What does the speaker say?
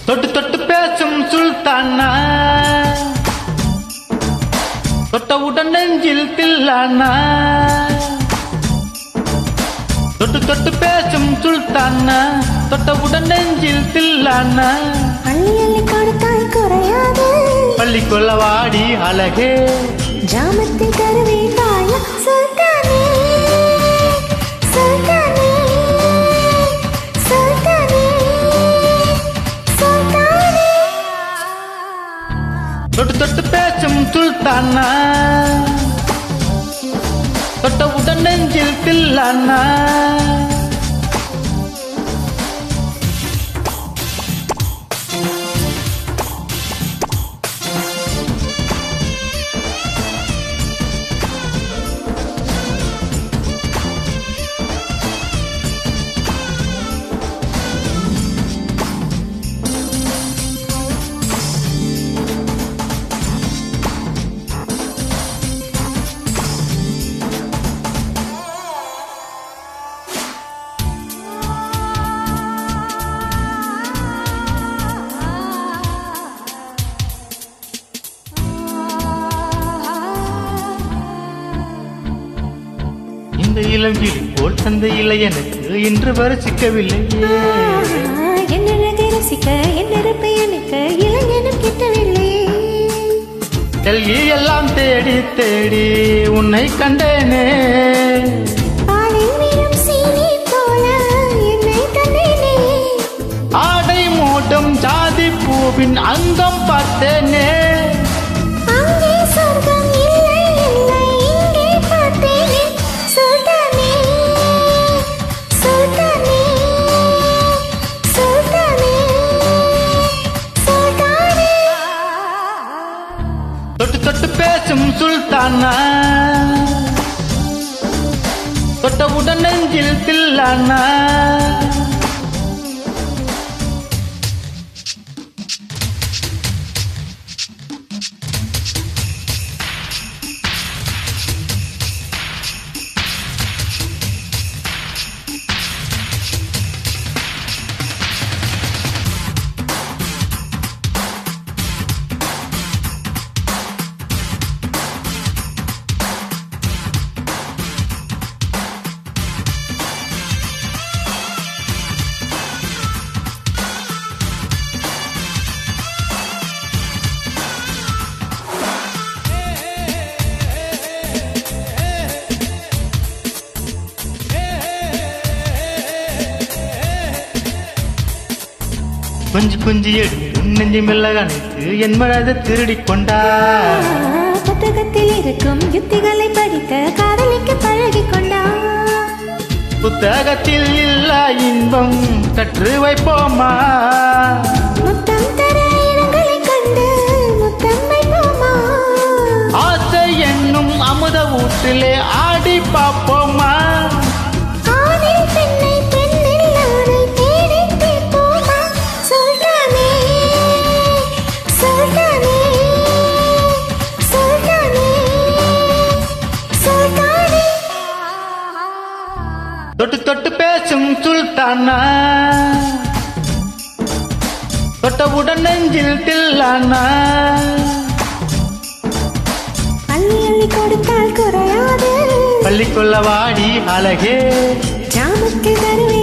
தொட்டு தொட்டு பேசும் சுல்தானா, தொட்டவுடன் நெஞ்சில் தில்லானா. தொட்டு தொட்டு பேசும் சுல்தானா, தொட்டவுடன் நெஞ்சில் தில்லானா. அள்ளி அள்ளி கொடுத்தால் குறையாது, பள்ளிக்குள்ள வாடி அழகே, ஜாமத்தில் கருவே தாய சுல்தானே, சுல்தானே, சுல்தானே, சுல்தானே. தொட்டு தொட்டு பேசும் சுல்தானா, தொட்டவுடன் நெஞ்சில் தில்லானா. இந்த இளங்கிளி போல் தந்த இலை எனக்கு இன்று வரை சிக்கவில்லையே. என்னழகை ரசிக்க என்னிருப்பை எனக்கு இளைஞனும் கிட்டவில்லை. டெல்லி எல்லாம் தேடி தேடி உன்னை கண்டேனே, பாலில் வீழும் சீனி போல என்னை தந்தேனே. ஆடை மூட்டும் ஜாதி பூவின் அங்கம் பார்த்தேனே. அங்கே சொர்க்கம் இல்லை இல்லை இங்கே பார்த்தேனே. சுல்தானே, சுல்தானே, சுல்தானே, சுல்தானே. தொட்டு தொட்டு பேசும் சுல்தானா, தொட்டவுடன் நெஞ்சில் தில்லானா. கொஞ்சி கொஞ்சி எடுத்து நெஞ்சு மெல்ல கணைத்து என் மனதை திருடிக் கொண்டா. புத்தகத்தில் இருக்கும் யுத்திகளை படிக்க காதலிக்க பழகிக் கொண்டா. புத்தகத்தில் இல்ல இன்பம் கற்று வைப்போமா, முத்தம் தர இடங்களை கண்டு முத்தம் வைப்போமா. ஆசை என்னும் அமுத ஊட்டிலே ஆடி பார்ப்போமா. ஆணில் பெண்ணை பெண்ணில் ஆணை தேடி தீர்ப்போமா. சுல்தானே, சுல்தானே, சுல்தானே, சுல்தானே. தொட்டு தொட்டு பேசும் சுல்தானா, தொட்டவுடன் நெஞ்சில் தில்லானா. அள்ளி அள்ளி கொடுத்தால் குறையாது, பள்ளிக்குள்ள வாடி அழகே, ஜாமத்தில் கருவே